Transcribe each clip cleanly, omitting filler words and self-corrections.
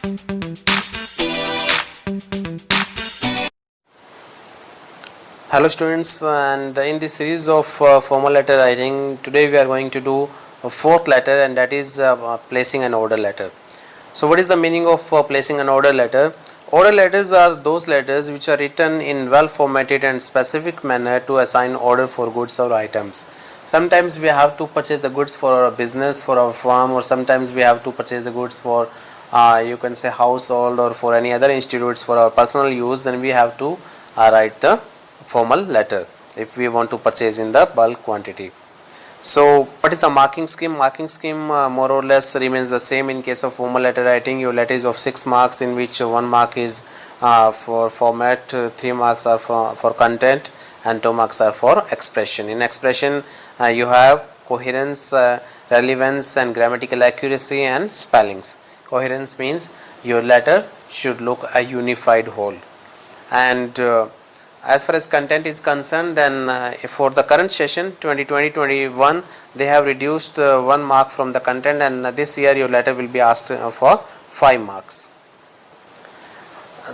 Hello students, and in this series of formal letter writing, today we are going to do a fourth letter, and that is placing an order letter. So what is the meaning of placing an order letter? Order letters are those letters which are written in well formatted and specific manner to assign order for goods or items. Sometimes we have to purchase the goods for our business, for our farm, or sometimes we have to purchase the goods for you can say household or for any other institutes for our personal use. Then we have to write the formal letter if we want to purchase in the bulk quantity. So what is the marking scheme? Marking scheme more or less remains the same in case of formal letter writing. Your letter is of 6 marks, in which 1 mark is for format, 3 marks are for content, and 2 marks are for expression. In expression you have coherence, relevance, and grammatical accuracy, and spellings. Coherence means your letter should look a unified whole, and as far as content is concerned, then for the current session 2020-21 they have reduced 1 mark from the content, and this year your letter will be asked for 5 marks.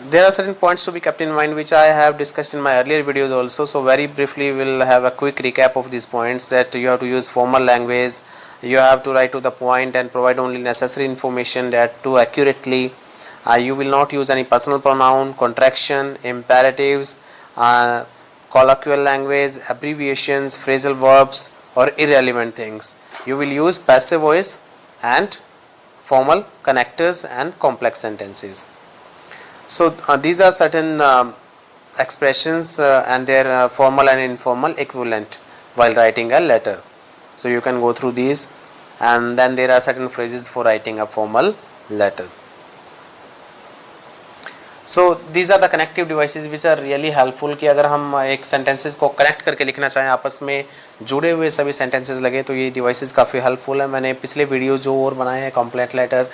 There are certain points to be kept in mind which I have discussed in my earlier videos also, so very briefly we will have a quick recap of these points. That you have to use formal language, you have to write to the point and provide only necessary information, that too accurately. You will not use any personal pronoun, contraction, imperatives, colloquial language, abbreviations, phrasal verbs, or irrelevant things. You will use passive voice and formal connectors and complex sentences. So these are certain expressions and their formal and informal equivalent while writing a letter. So you can go through these, and then there are certain phrases for writing a formal letter. So these are the connective devices which are really helpful कि अगर हम एक sentences को connect करके लिखना चाहें, आपस में जुड़े हुए सभी sentences लगे, तो ये devices काफ़ी helpful है. मैंने पिछले वीडियो जो और बनाए हैं complaint letter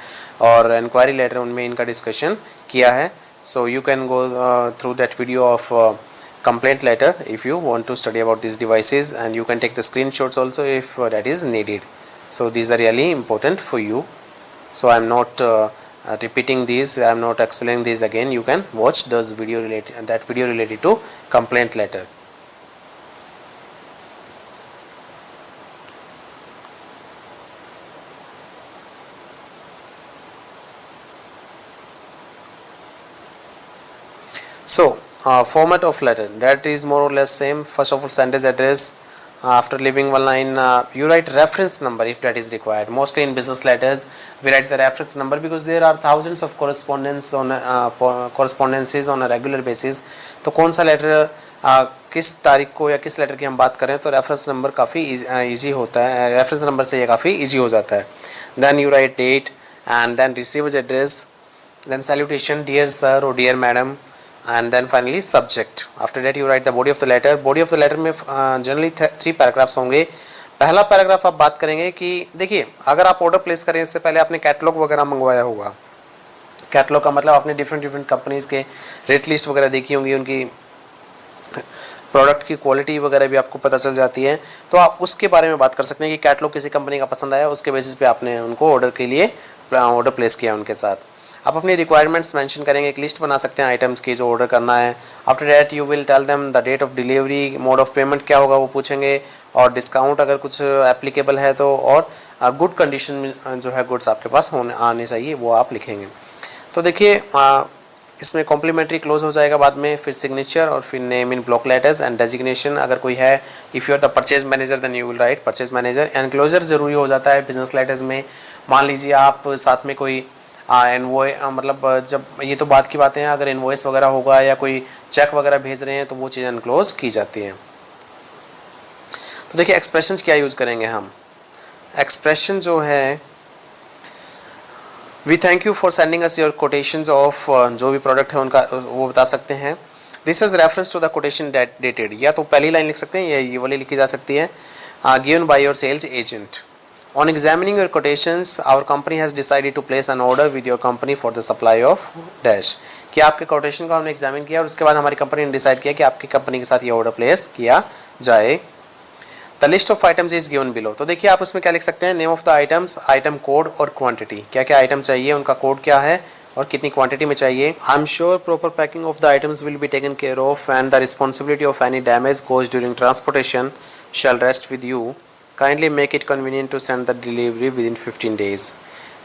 और inquiry letter, उनमें इनका discussion किया है. So you can go through that video of complaint letter if you want to study about these devices, and you can take the screenshots also if that is needed. So these are really important for you. So I am not repeating these, I am not explaining these again. You can watch those video related to complaint letter. So format of letter, that is more or less same. First of all, sentence address. After leaving one line, you write reference number if that is required. Mostly in business letters we write the reference number because there are thousands of correspondences on a regular basis. तो कौन सा letter किस तारीख को या किस letter की हम बात करें, तो रेफरेंस नंबर काफ़ी ईजी होता है. रेफरेंस नंबर से ये काफ़ी ईजी हो जाता है. Then you write date, and then receiver's address, then salutation, dear sir or dear madam, and then finally subject. After that you write the body of the letter. Body of the letter में generally 3 paragraphs होंगे. पहला paragraph आप बात करेंगे कि देखिए, अगर आप ऑर्डर प्लेस करें इससे पहले आपने कैटलॉग वगैरह मंगवाया होगा. कैटलॉग का मतलब आपने डिफरेंट कंपनीज के रेट लिस्ट वगैरह देखी होंगी, उनकी प्रोडक्ट की क्वालिटी वगैरह भी आपको पता चल जाती है. तो आप उसके बारे में बात कर सकते हैं कि कैटलॉग किसी कंपनी का पसंद आया, उसके बेसिस पे आपने उनको ऑर्डर के लिए ऑर्डर प्लेस किया उनके साथ. आप अपनी रिक्वायरमेंट्स मेंशन करेंगे, एक लिस्ट बना सकते हैं आइटम्स की जो ऑर्डर करना है. After that you will tell them the date of delivery, mode of payment क्या होगा वो पूछेंगे, और डिस्काउंट अगर कुछ एप्लीकेबल है तो, और गुड कंडीशन में जो है गुड्स आपके पास आने चाहिए वो आप लिखेंगे. तो देखिए इसमें कॉम्प्लीमेंट्री क्लोज हो जाएगा बाद में, फिर सिग्नेचर, और फिर name in block letters and designation अगर कोई है. If you are the purchase manager then you will write purchase manager. Enclosure ज़रूरी हो जाता है बिजनेस लेटर्स में. मान लीजिए आप साथ में कोई मतलब जब ये तो बात की बातें हैं, अगर इनवॉइस वगैरह होगा या कोई चेक वगैरह भेज रहे हैं तो वो चीज़ एनक्लोज की जाती हैं. तो देखिए एक्सप्रेशंस क्या यूज़ करेंगे हम. एक्सप्रेशन जो है, we thank you for sending us your quotations of, जो भी प्रोडक्ट है उनका वो बता सकते हैं. This is reference to the quotation dated, या तो पहली लाइन लिख सकते हैं या ये वाली लिखी जा सकती है. Given by your sales agent. On examining your quotations, our company has decided to place an order with your company for the supply of dash. कि आपके कोटेशन को हमने एग्जामिन किया और उसके बाद हमारी कंपनी ने डिसाइड किया कि आपकी कंपनी के साथ ये ऑर्डर प्लेस किया जाए. The list of items is given below. तो देखिए आप उसमें क्या लिख सकते हैं, name of the items, item code और क्वांटिटी. क्या क्या आइटम चाहिए, उनका कोड क्या है और कितनी क्वांटिटी में चाहिए। I am sure proper packing of the items will be taken care of and the responsibility of any damage caused during transportation shall rest with you. Kindly make it convenient to send the delivery within 15 days.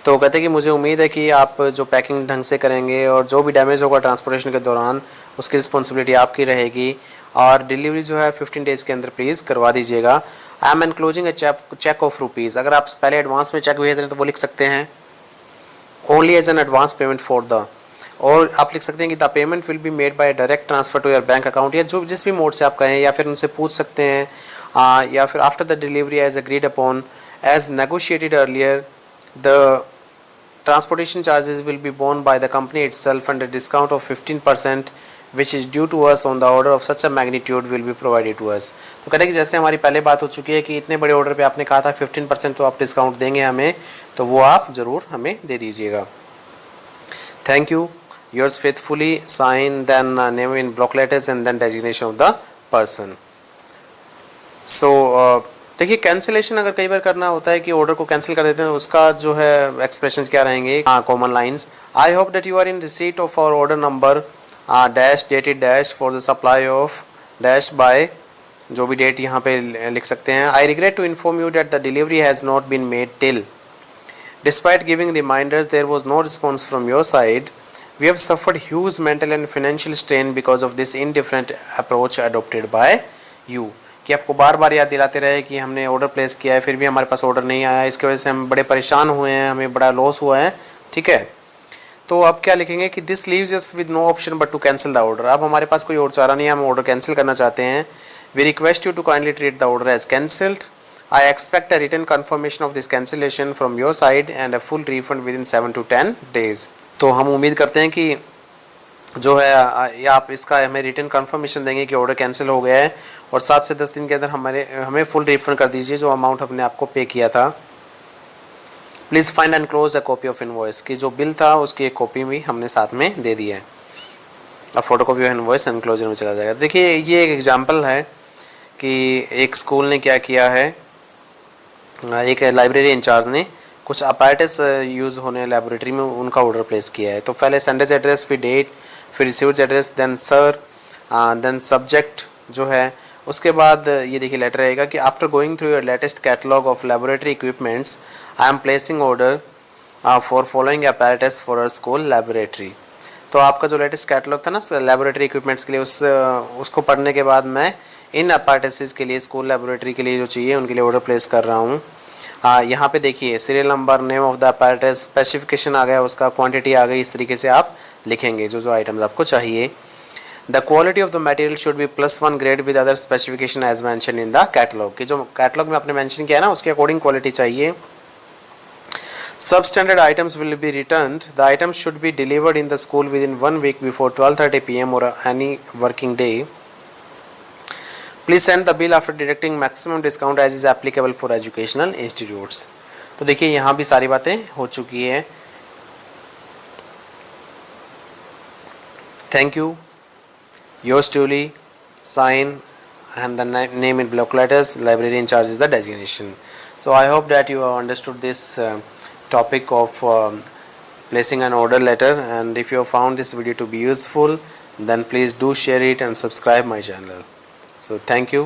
तो कहते हैं कि मुझे उम्मीद है कि आप जो पैकिंग ढंग से करेंगे और जो भी डैमेज होगा ट्रांसपोर्टेशन के दौरान उसकी रिस्पॉन्सिबिलिटी आपकी रहेगी और डिलीवरी जो है 15 डेज़ के अंदर प्लीज़ करवा दीजिएगा। I am enclosing a cheque of rupees. अगर आप पहले एडवांस में चेक भेज रहे हैं तो वो लिख सकते हैं only as an advance payment for the, और आप लिख सकते हैं कि the payment will be made by direct transfer to your bank account, या जो जिस भी मोड से आप कहें, या फिर उनसे पूछ सकते हैं या फिर after the delivery as agreed upon as negotiated earlier the transportation charges will be borne by the company itself and a discount of 15% which is due to us on the order of such a magnitude will be provided to us। तो कहते हैं कि जैसे हमारी पहले बात हो चुकी है कि इतने बड़े ऑर्डर पे आपने कहा था 15% तो आप डिस्काउंट देंगे हमें, तो वो आप ज़रूर हमें दे दीजिएगा। Thank you. Yours faithfully sign then name in block letters and then designation of the person. So देखिए कैंसिलेशन अगर कई बार करना होता है कि ऑर्डर को कैंसिल कर देते हैं, उसका जो है एक्सप्रेशन क्या रहेंगे, common lines. I hope that you are in receipt of our order number dash dated dash for the supply of dash by, जो भी डेट यहाँ पे लिख सकते हैं। I regret to inform you that the delivery has not been made till despite giving reminders there was no response from your side. We have suffered huge mental and financial strain because of this indifferent approach adopted by you. कि आपको बार बार याद दिलाते रहे कि हमने order place किया है फिर भी हमारे पास ऑर्डर नहीं आया, इसकी वजह से हम बड़े परेशान हुए हैं, हमें बड़ा लॉस हुआ है। ठीक है, तो अब क्या लिखेंगे कि this leaves us with no option but to cancel the order. अब हमारे पास कोई और चारा नहीं है, हम ऑर्डर कैंसिल करना चाहते हैं। We request you to kindly treat the order as cancelled. I expect a written confirmation of this cancellation from your side and a full refund within 7 to 10 days। तो हम उम्मीद करते हैं कि जो है या आप इसका हमें रिटर्न कंफर्मेशन देंगे कि ऑर्डर कैंसिल हो गया है और 7 से 10 दिन के अंदर हमें फुल रिफंड कर दीजिए जो अमाउंट हमने आपको पे किया था। Please find and close the copy of invoice, की जो बिल था उसकी एक कॉपी भी हमने साथ में दे दी है। अब photo copy of invoice enclosure में चला जाएगा। देखिए ये एक एग्जाम्पल है कि एक स्कूल ने क्या किया है, एक लाइब्रेरी इंचार्ज ने कुछ अपैरेटस यूज़ होने लेबोरेटरी में उनका ऑर्डर प्लेस किया है। तो पहले सेंडर्स एड्रेस, फिर डेट, फिर receiver's address, then sir, then subject जो है। उसके बाद ये देखिए लेटर रहेगा कि after going through your latest catalogue of laboratory equipments I am placing order for following apparatus for a school laboratory. तो आपका जो लेटेस्ट कैटलॉग था ना लेबोरेटरी इक्विपमेंट्स के लिए, उसको पढ़ने के बाद मैं इन अपैरेटसेस के लिए स्कूल लेबोरेटरी के लिए जो चाहिए उनके लिए ऑर्डर प्लेस कर रहा हूँ। यहाँ पे देखिए serial number, name of the apparatus, specification आ गया, उसका क्वांटिटी आ गई। इस तरीके से आप लिखेंगे जो आइटम्स आपको चाहिए। The quality of the material should be +1 grade with other specification as mention in the catalogue, कि जो कैटलॉग में आपने मेंशन किया है ना उसके अकॉर्डिंग क्वालिटी चाहिए। Substandard items will be returned. The items should be delivered in the school within 1 week before 12:30 p.m. or any working day. Please send the bill after deducting maximum discount as is applicable for educational institutes. तो देखिए यहाँ भी सारी बातें हो चुकी है। Thank you. Yours truly, sign and the name in block letters. Library in charge is the designation. So I hope that you have understood this topic of placing an order letter, and if you have found this video to be useful, then please do share it and subscribe my channel. So thank you.